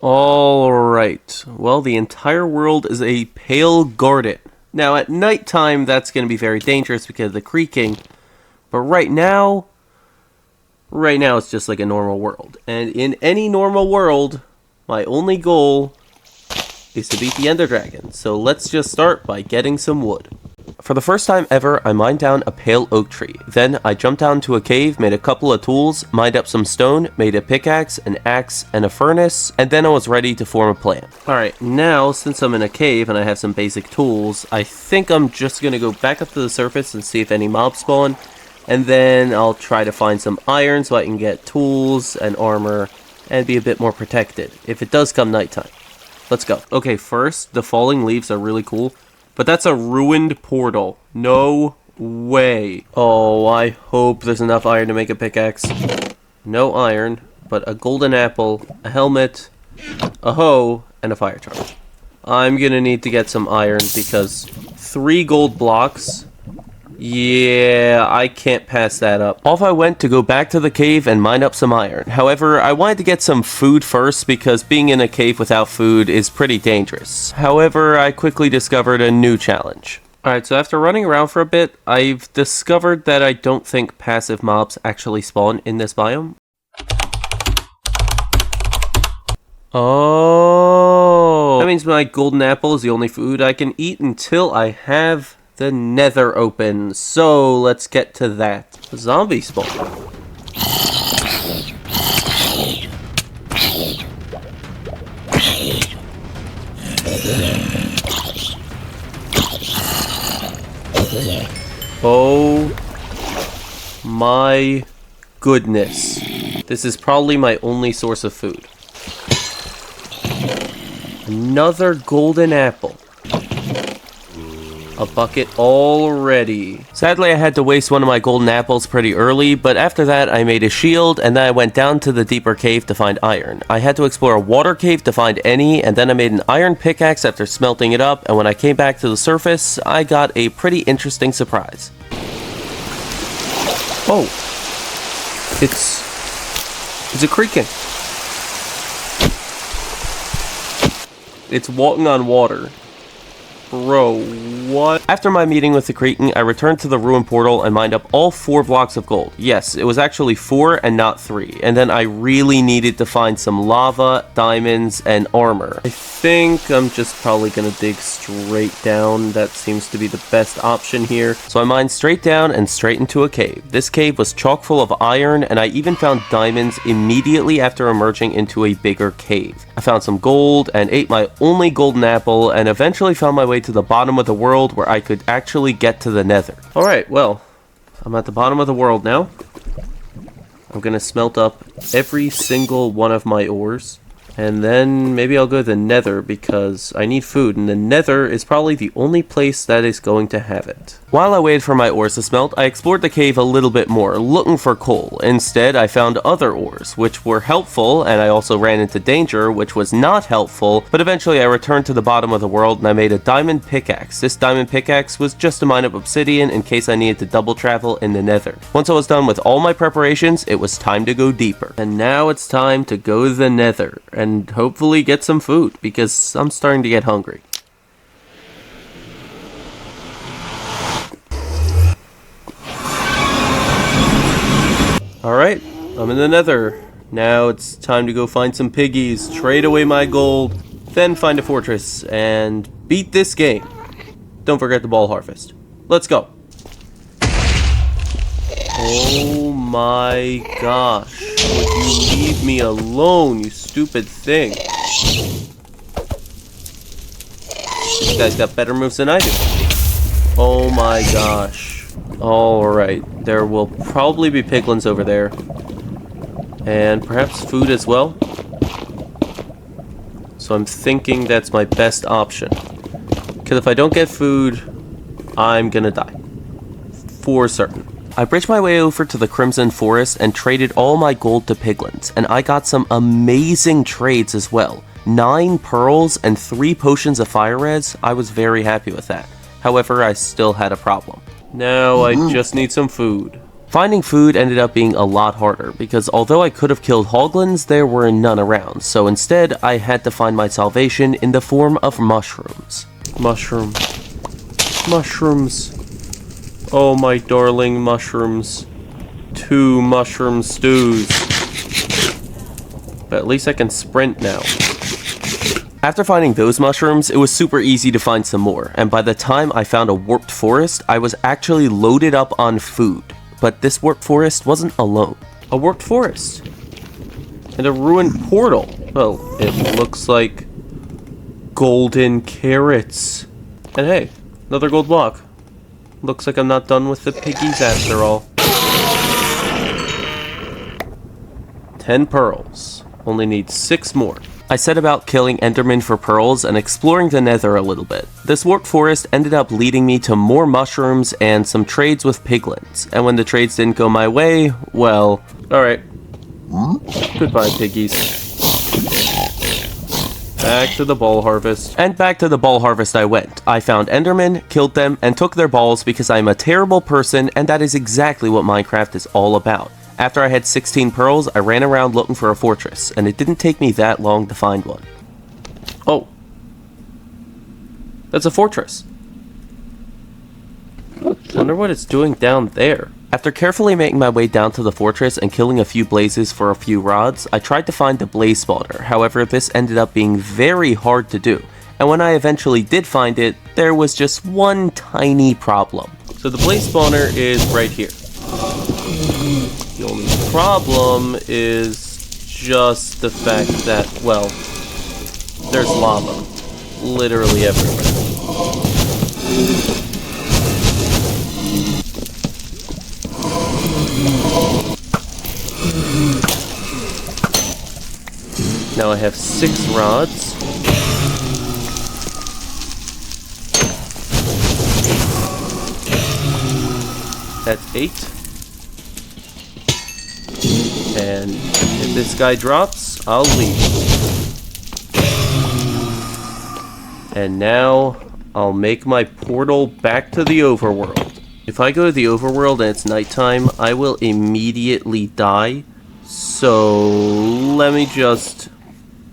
Alright, well, the entire world is a pale garden. Now, at nighttime, that's going to be very dangerous because of the creaking. But right now it's just like a normal world. And in any normal world, my only goal is to beat the Ender Dragon. So let's just start by getting some wood. For the first time ever, I mined down a pale oak tree. Then I jumped down to a cave, made a couple of tools, mined up some stone, made a pickaxe, an axe, and a furnace, and then I was ready to form a plan. Alright, now since I'm in a cave and I have some basic tools, I think I'm just gonna go back up to the surface and see if any mobs spawn, and then I'll try to find some iron so I can get tools and armor and be a bit more protected if it does come nighttime. Let's go. Okay, first, the falling leaves are really cool. But that's a ruined portal. No way. Oh, I hope there's enough iron to make a pickaxe. No iron, but a golden apple, a helmet, a hoe, and a fire charge. I'm gonna need to get some iron because 3 gold blocks. Yeah, I can't pass that up. Off I went to go back to the cave and mine up some iron. However, I wanted to get some food first because being in a cave without food is pretty dangerous. However, I quickly discovered a new challenge. Alright, so after running around for a bit, I've discovered that I don't think passive mobs actually spawn in this biome. Oh, that means my golden apple is the only food I can eat until I have the nether open, so let's get to that. Zombie spawn. Oh my goodness. This is probably my only source of food. Another golden apple. A bucket already. Sadly, I had to waste one of my golden apples pretty early, but after that I made a shield, and then I went down to the deeper cave to find iron. I had to explore a water cave to find any, and then I made an iron pickaxe after smelting it up, and when I came back to the surface, I got a pretty interesting surprise. Oh. It's a creaking. It's walking on water. Bro, what? After my meeting with the Cretan, I returned to the ruin portal and mined up all 4 blocks of gold. Yes, it was actually 4 and not 3. And then I really needed to find some lava, diamonds, and armor. I think I'm just probably gonna dig straight down. That seems to be the best option here. So I mined straight down and straight into a cave. This cave was chock full of iron, and I even found diamonds immediately after emerging into a bigger cave. I found some gold and ate my only golden apple, and eventually found my way to the bottom of the world where I could actually get to the nether. Alright, well, I'm at the bottom of the world now. I'm gonna smelt up every single one of my ores. And then maybe I'll go to the nether because I need food, and the nether is probably the only place that is going to have it. While I waited for my ores to smelt, I explored the cave a little bit more, looking for coal. Instead, I found other ores, which were helpful, and I also ran into danger, which was not helpful, but eventually I returned to the bottom of the world and I made a diamond pickaxe. This diamond pickaxe was just to mine up obsidian in case I needed to double travel in the nether. Once I was done with all my preparations, it was time to go deeper. And now it's time to go to the nether, and hopefully get some food, because I'm starting to get hungry. Alright, I'm in the nether. Now it's time to go find some piggies, trade away my gold, then find a fortress, and beat this game. Don't forget the ball harvest. Let's go. Oh my gosh. Would you leave me alone, you stupid thing? This guy's got better moves than I do. Oh my gosh. Alright, there will probably be piglins over there. And perhaps food as well. So I'm thinking that's my best option. Because if I don't get food, I'm gonna die. For certain. I bridged my way over to the Crimson Forest and traded all my gold to piglins, and I got some amazing trades as well. 9 pearls and 3 potions of fire res. I was very happy with that. However, I still had a problem. Now I just need some food. Finding food ended up being a lot harder, because although I could have killed hoglins, there were none around, so instead I had to find my salvation in the form of mushrooms. Mushrooms. Oh my darling mushrooms. 2 mushroom stews. But at least I can sprint now. After finding those mushrooms, it was super easy to find some more, and by the time I found a warped forest, I was actually loaded up on food. But this warped forest wasn't alone. A warped forest. And a ruined portal. Well, it looks like golden carrots. And hey, another gold block. Looks like I'm not done with the piggies after all. 10 pearls. Only need 6 more. I set about killing Endermen for pearls and exploring the nether a little bit. This warped forest ended up leading me to more mushrooms and some trades with piglins. And when the trades didn't go my way, well, alright. Goodbye, piggies. Back to the ball harvest. And back to the ball harvest I went. I found Endermen, killed them, and took their balls because I'm a terrible person, and that is exactly what Minecraft is all about. After I had 16 pearls, I ran around looking for a fortress, and it didn't take me that long to find one. Oh. That's a fortress. Wonder what it's doing down there. After carefully making my way down to the fortress and killing a few blazes for a few rods, I tried to find the blaze spawner. However, this ended up being very hard to do. And when I eventually did find it, there was just one tiny problem. So the blaze spawner is right here. The only problem is just the fact that, well, there's lava literally everywhere. Now I have 6 rods. That's 8. And if this guy drops, I'll leave. And now I'll make my portal back to the overworld. If I go to the overworld and it's nighttime, I will immediately die. So let me just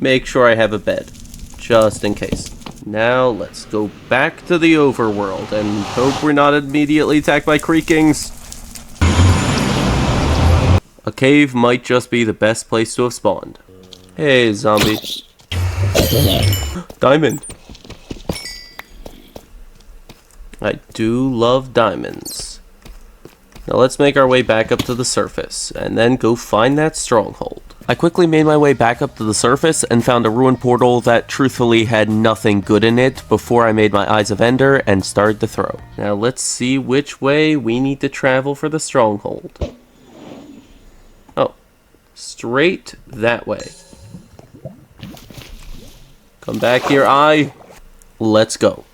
make sure I have a bed, just in case. Now let's go back to the overworld and hope we're not immediately attacked by creakings. A cave might just be the best place to have spawned. Hey, zombie. Diamond. I do love diamonds. Now let's make our way back up to the surface, and then go find that stronghold. I quickly made my way back up to the surface and found a ruined portal that truthfully had nothing good in it before I made my Eyes of Ender and started to throw. Now let's see which way we need to travel for the stronghold. Oh, straight that way. Come back here, eye. Let's go.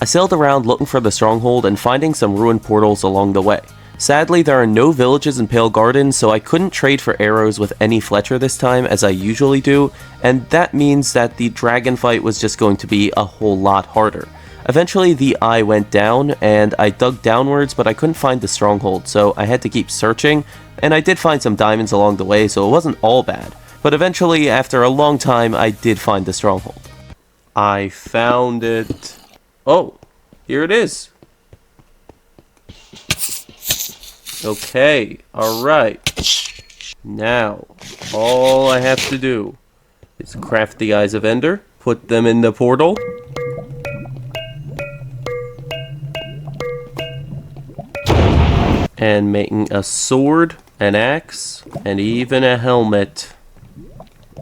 I sailed around looking for the stronghold and finding some ruined portals along the way. Sadly, there are no villages in Pale Garden, so I couldn't trade for arrows with any Fletcher this time as I usually do, and that means that the dragon fight was just going to be a whole lot harder. Eventually the eye went down, and I dug downwards, but I couldn't find the stronghold, so I had to keep searching, and I did find some diamonds along the way, so it wasn't all bad. But eventually, after a long time, I did find the stronghold. I found it. Oh, here it is. Okay, alright. Now, all I have to do is craft the Eyes of Ender, put them in the portal, and making a sword, an axe, and even a helmet.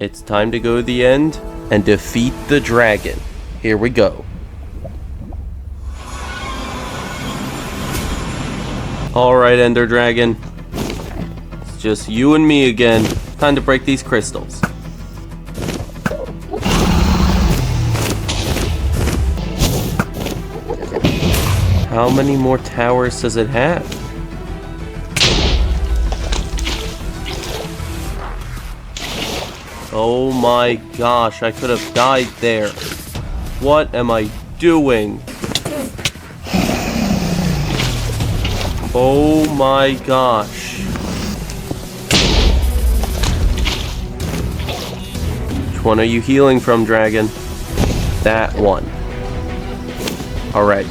It's time to go to the end and defeat the dragon. Here we go. Alright, Ender Dragon. It's just you and me again. Time to break these crystals. How many more towers does it have? Oh my gosh, I could have died there. What am I doing? Oh my gosh. Which one are you healing from, dragon? That one. Alright.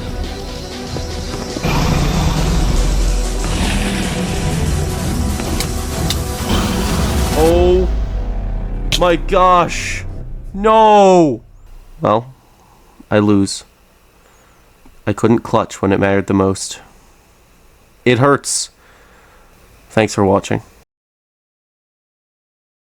Oh my gosh. No! Well, I lose. I couldn't clutch when it mattered the most. It hurts. Thanks for watching.